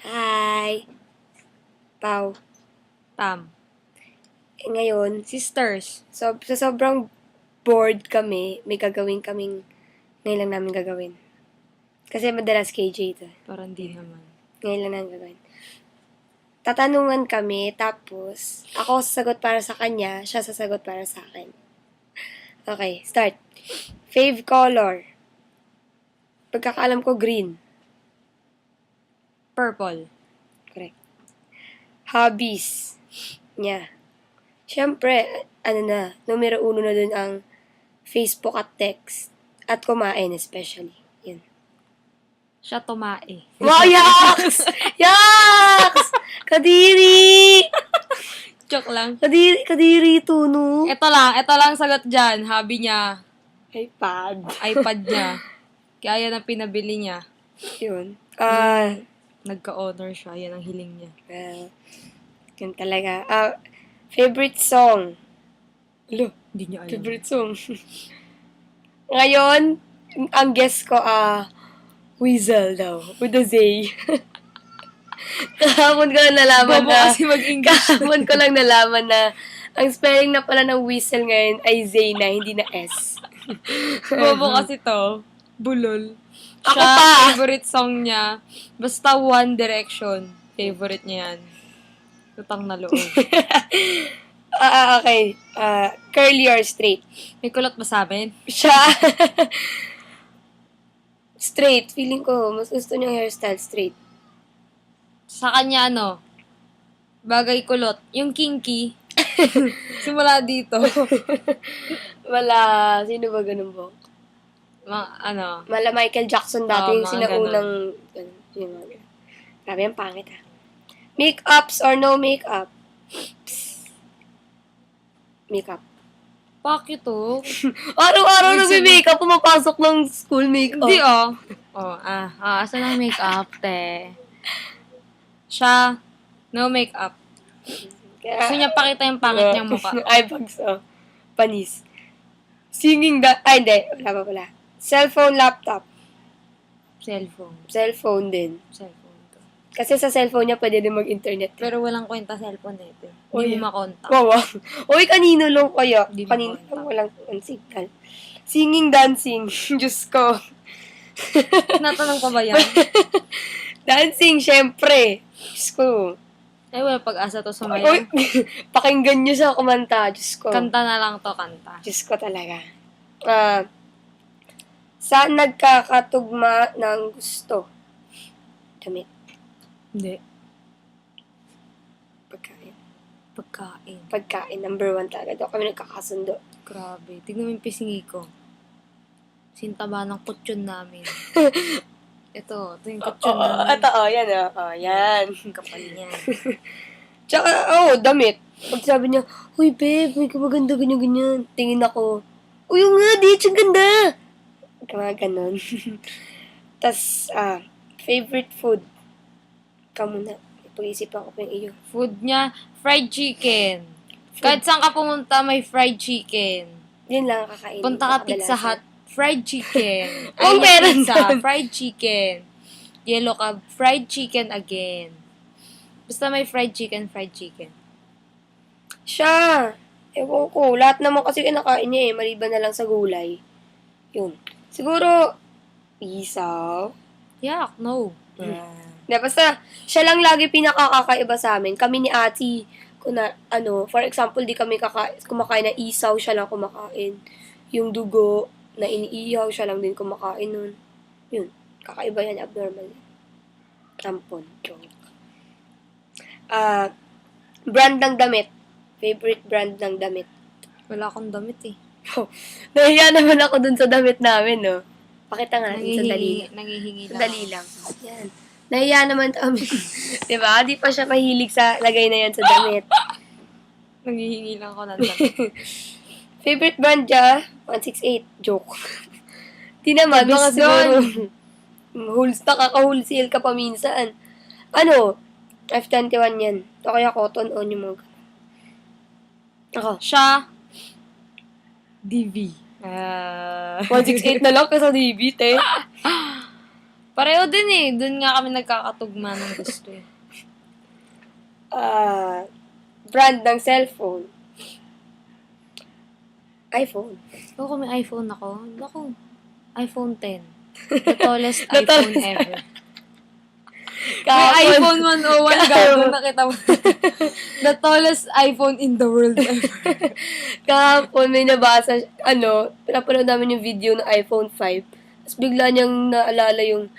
Hi! Pau. Pam. Ngayon, Sisters. sa sobrang bored kami, may gagawin kaming ngayon lang namin gagawin. Kasi madalas KJ ito. Parang di naman. Ngayon lang namin gagawin. Tatanungan kami, tapos ako sasagot para sa kanya, siya sasagot para sa akin. Okay, start. Fave color. Pagkakaalam ko, green. Purple. Correct. Hobbies niya. Siyempre, numero 1 na dun ang Facebook at text. At kumain especially. Yun. Siya tumae. Wow, yaks! Yaks! Kadiri! Joke lang. Kadiri ito, no? Ito lang sagot dyan. Hobby niya. iPad. iPad niya. Kaya yan ang pinabili niya. Yun. Nagka-honor siya. Yan ang hiling niya. Well, yun talaga. Favorite song. Hello, Hindi niya alam. favorite song. Ngayon, ang guess ko, Weasel daw. With a Z. Kahapon ko lang nalaman Bobo na, kasi mag-English. kahapon ko lang nalaman na, ang spelling na pala ng whistle ngayon ay Z na, hindi na S. Bobo kasi to. Bulol. Ako Siya, pa! favorite song niya. Basta One Direction. Favorite niya yan. Utang na loob. Okay. Curly or straight? May kulot ba sa amin? Siya. Straight. Feeling ko, mas gusto niyang hairstyle straight. Sa kanya, bagay kulot. Yung kinky. Simula dito. Wala. Sino ba ganun ba? Mala Michael Jackson dati, yung mga sinaunang, yung mga ganun. Grabe, ang pangit Make-ups or no make-up? Make-up. Bakit to? Araw-araw nag-make-up, pumapasok ng school make-up. Hindi asan ang make-up, te? Siya, no make-up. Gusto niya pakita yung pangit niyang mukha. Ay, bags, panis. Singing hindi. Wala pa pala. Cellphone, laptop. Cellphone. Cellphone din. Cellphone to. Kasi sa cellphone niya pwede din mag-internet. Pero walang kwenta cellphone nito. Uy. Hindi mo makontak. Wow. Uy, kanino lang kaya? Di mo Kanino kontak. lang walang signal. Singing, dancing. Diyos ko. Natanong pa ba yan? Dancing, syempre. Diyos ko. Ay, wala pag-asa to sa Uy, maya. pakinggan niyo siya kumanta. Diyos ko. Kanta na lang to, kanta. Diyos ko talaga. Saan nagkakatugma ng gusto? Damit. Hindi. Pagkain. Pagkain. Pagkain, number 1 talaga. Doon kami nagkakasundo. Grabe. Tignan mo yung pisingi ko. Sintaba ng kutsyon namin. Ito yung kutsyon namin. Yan yan. Ang kapal niya. Tsaka, damit. Pag sabi niya, uy, babe, may kumaganda, ganyan-ganyan. Tingin ako, uy, yung nga, di, ang ganda. Mga ganon. Tas, favorite food. Kamu na. Pag-isipan ko pa yung iyo. Food niya, fried chicken. Kahit saan ka pumunta, may fried chicken. Yun lang ang kakainin. Punta ka Pizza Hut, fried chicken. Oh, meron pizza, doon. fried chicken. Yellow Cab, fried chicken again. Basta may fried chicken. Siya. Ewan ko. Lahat naman kasi kinakain niya maliban na lang sa gulay. Yun. Siguro, isaw. Yuck, no. Basta, siya lang lagi pinakakakaiba sa amin. Kami ni Ati, for example, di kami kumakain ng isaw, siya lang kumakain. Yung dugo na iniihaw, siya lang din kumakain nun. Yun. Kakaiba yan, abnormal. Tampon. Joke. Brand ng damit. Favorite brand ng damit. Wala akong damit eh. Nahiya naman ako dun sa damit namin, no? Pakita nga natin sa dali. Nangihingi lang. Dali lang. Yan. Nahiya naman kami. Diba? Di pa siya mahilig sa lagay na yan sa damit. Nangihingi lang ako ng damit. Favorite brand niya? 168. Joke. Di naman. Mga siguro. Nakaka-wholesale ka pa minsan. F21 yan. Ito kaya cotton on yung mga. Ako. Siya, DV. 168 na lang kasi DB, te. Pareho din eh. Doon nga kami nagkakatugma ng gusto eh. Brand ng cellphone. iPhone. Oo, kung may iPhone ako. Naku, iPhone 10. The tallest iPhone ever. May iPhone 101 gago, nakita mo. The tallest iPhone in the world ever. Kahapon may nabasa, pinapanood namin yung video ng iPhone 5. Tapos bigla niyang naalala yung,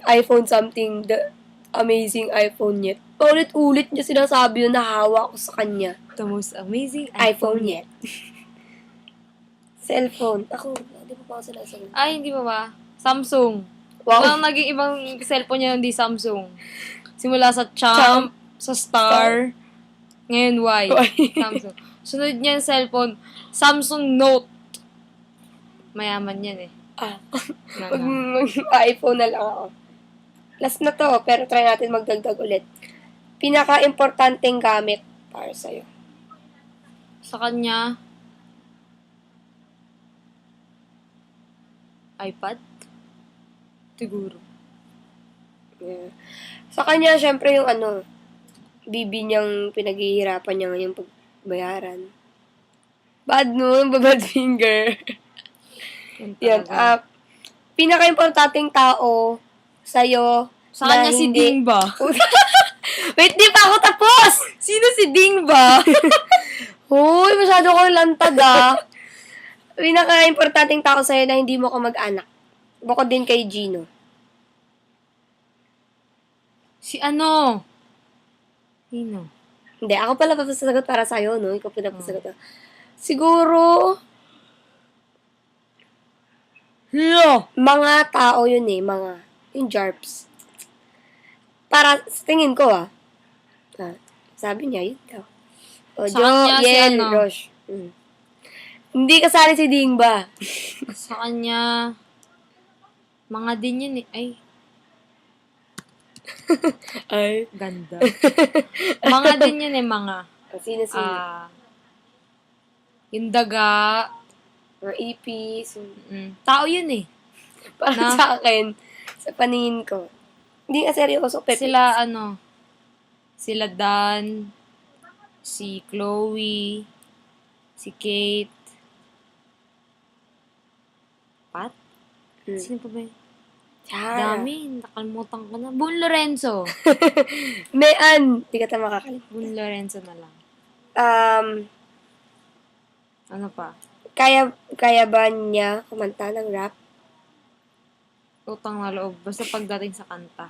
iPhone something, the amazing iPhone yet. Paulit-ulit niya sinasabi yung nahawa ko sa kanya. The most amazing iPhone yet. Cellphone. Ako, hindi pa ako sinasabi. Ay, hindi ba ba? Samsung. Wow. Walang naging ibang cellphone niya hindi Samsung. Simula sa Champ, sa Star, ngayon Y. Samsung. Sunod niya yung cellphone, Samsung Note. Mayaman yan eh. Mag-iPhone na lang ako. Last na to, pero try natin magdagdag ulit. Pinaka-importanting gamit para sa'yo. Sa kanya, iPad? Siguro. Yeah. Sa kanya, syempre yung bibi niyang pinaghihirapan niya ngayong pagbayaran. Bad no, bad finger. Yan. Pinaka-importanting tao sa'yo Sa kanya si Dingba. Wait, di pa ako tapos! Sino si Dingba? Hoy, masyado ko lantad Pinaka-importanting tao sa'yo na hindi mo ko mag-anak. Bukod din kay Gino. Si ano? Sino? Hindi, ako pala papasagot para sa'yo, no? Ikaw pinapasagot. Siguro, mga tao yun eh, yung Jarps. Para, sa tingin ko sabi niya, yun daw. O, Sa kanya si Yel, Rosh. Hindi kasali si Dingba. Sa kanya, mga din yun eh. Ay, ganda. Mga din yun eh, mga. Sino? Yung daga. Mga ipis. Tao yun eh. Para sa akin, sa paningin ko. Hindi ka seryoso, Pepe. Sila Dan, si Chloe, si Kate, Pat? Sino pa ba yun? Dami, nakalimutan ko na. Boon Lorenzo. Di ka tayo makakalimutan. Boon Lorenzo na lang. Ano pa? Kaya ba niya kumanta ng rap? Utang na loob. Basta pagdating sa kanta.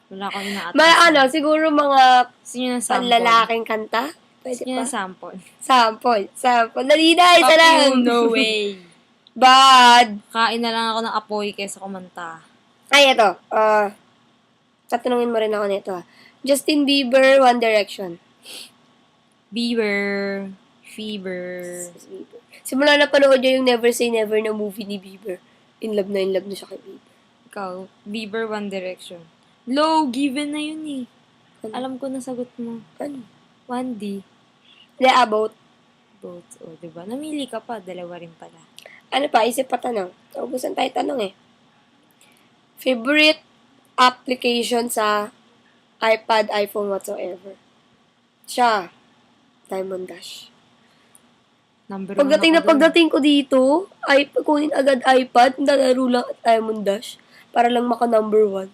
Wala akong inaatras. Siguro mga Sino na sample? panlalaking kanta? Pwede Sino na pa? sample? Sample. Nalina, isa lang. No way. Bad. Kain na lang ako ng apoy kaysa kumanta. Ay, ito. Tatanungin mo rin ako nito. Justin Bieber, One Direction. Bieber. Fever. Simula na panood niya yung Never Say Never na movie ni Bieber. In love na siya kay Bieber. Ikaw, Bieber, One Direction. Low, given na yun eh. Ano? Alam ko na sagot mo. Ano? 1D. Hindi, about. Both. O, diba? Namili ka pa. Dalawa rin pala. Ano pa? Isip pa tanong. Ubusan tayo tanong eh. Favorite application sa iPad, iPhone, whatsoever. Siya. Diamond Dash. Number 1 Pagdating ko dito, kunin agad iPad, nalaro lang at Diamond Dash para lang maka number 1.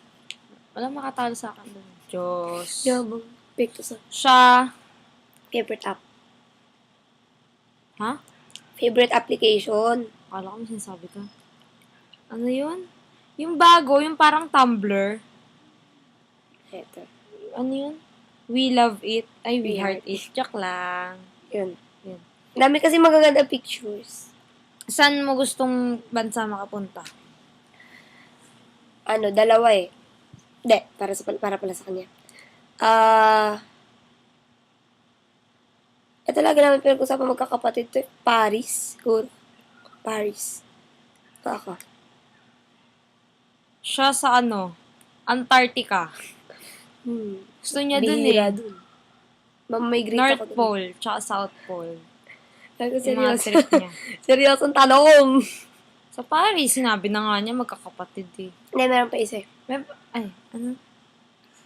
Walang makatalo sa akin doon. Diyos. Yabang. Pick to sa Siya. favorite app. Ha? Favorite application. Akala ko may sinasabi ka. Ano yun? Yung bago, yung parang Tumblr. Eto. Ano yun? We love it. Ay, we We heart heart it. Joke lang. Yun. Yun. Dami kasi magaganda pictures. Saan mo gustong bansa makapunta? Dalawa eh. Hindi, para pala sa kanya. Ito lagi namin pinag-usapan magkakapatid to. Paris. Siguro. Paris. Ako. Siya sa Antarctica. Gusto niya dun eh. Bihira dun. Mamigrate North ako dun. Pole, tsaka South Pole. Sabi ko, Yung mga seryoso. trip niya. Seryosong tanong. Sa Paris, sinabi na nga niya magkakapatid eh. Hindi, meron pa isa. Ay, ano?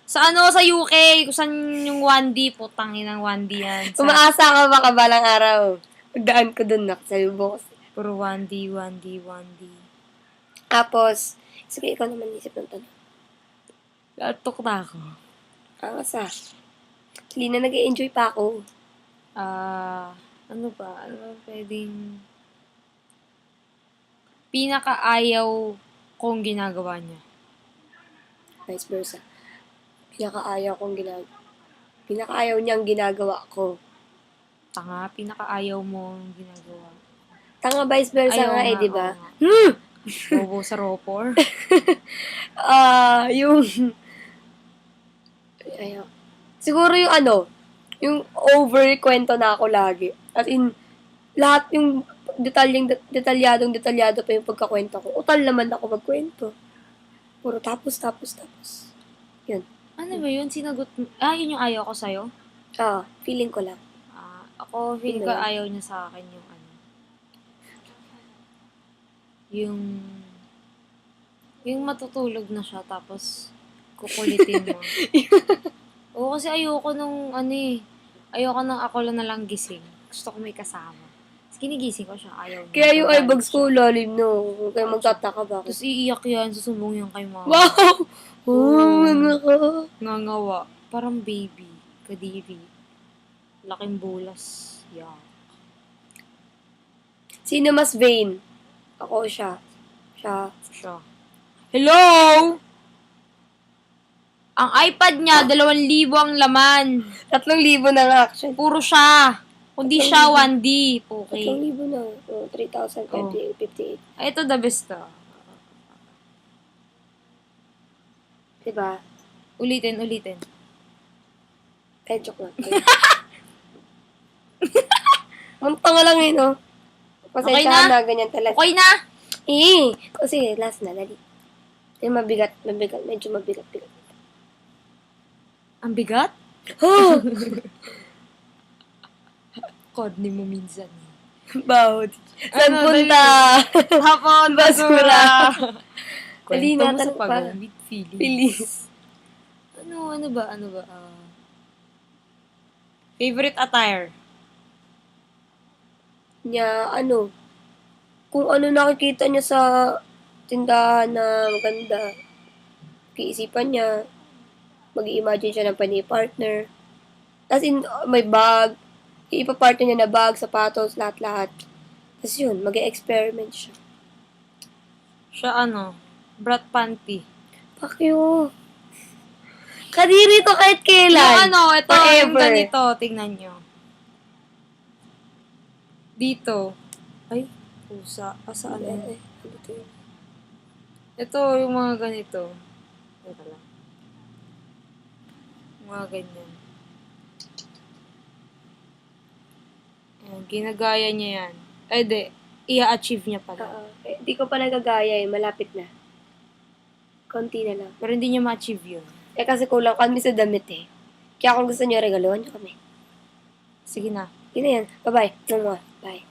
Sa UK, kung saan yung 1D, putang inang 1D yan. Umaasa ka baka balang araw. Pagdaan ko dun, nakasalubong ko. Puro 1D, 1D, 1D. Tapos, sige, ikaw naman isip ng tanong. Latok na ako. Angas ah. Hindi na nag-enjoy pa ako. Ano ba? Ano ba pwedeng pinakaayaw kong ginagawa niya? Vice versa. Pinakaayaw niyang ginagawa ko. Tanga, pinakaayaw mo ginagawa. Tanga vice versa Ayaw nga eh, nga, di ba? oo nga. Bobo sa ropor. Yung... Ayaw. Siguro yung ano, yung over-kwento na ako lagi. As in, lahat yung detalyado pa yung pagkakwento ko. Utal naman ako magkwento. Puro tapos. Yun. Ano ba yun? Sinagot mo? Yun yung ayaw ko sa'yo? Feeling ko lang. Ako, feeling ko Ano? ayaw niya sa akin yung ano. Yung matutulog na siya, tapos kukulitin mo. Oo, kasi ayoko nung ayoko nang ako lang na lang gising. Gusto ko may kasama. Tapos kinigising ko siya, ayaw niya. Kaya yung Galit eyebags siya. ko lalim, no. Kaya magtataka ba ako? Tapos iiyak yan, susumbong yan kay mama. Wow! Oo. Mga ka. Ngangawa. Parang baby. Kadiri. Laking bulas. Yeah. Sino mas vain? Ako o siya? Siya. Hello! Ang iPad niya, 2,000 ang laman. 3,000 na nga actually. Puro siya. Kundi siya 1D. Okay. 3,000 na. 3,058. Ay, ito the best to. Diba? Ulitin. Joke lang. Munta nga lang eh, no? Okay Pasensya na? na, ganyan talaga. Okay na? Kasi last na, dali. Yung mabigat, medyo mabigat. Ang bigat? Oh! Kodni mo minsan. Bawd. Saan Ano, punta? Hapon, basura. Dali Kwento na, mo sa tanong pa. pag-umit feelings. Bilis. Ano ba? Favorite attire? Niya, kung ano nakikita niya sa tindahan na maganda, kiisipan niya, mag-i-imagine siya ng partner. As in, may bag, ipapartner niya na bag, sapatos, lahat-lahat. Tapos yun, mag-experiment siya. Siya brat panty. Pakyo. Kadiri to kahit kailan. Yung ito, yung Forever. ganito, tingnan nyo. Dito. Ay, pusa. Saan yan? Ano to yun? Ito, yung mga ganito. Teka lang. Mga ganyan. Ayan, ginagaya niya yan. Ay, di. I-achieve niya pala. Di ko pa nagagaya eh, malapit na. Konti na lang. Pero hindi niya ma-achieve yun. Kasi kulang kami sa damit eh. Kaya kung gusto niyo, regaluhan niyo kami. Sige na. Yun na yan. Bye-bye. Bye.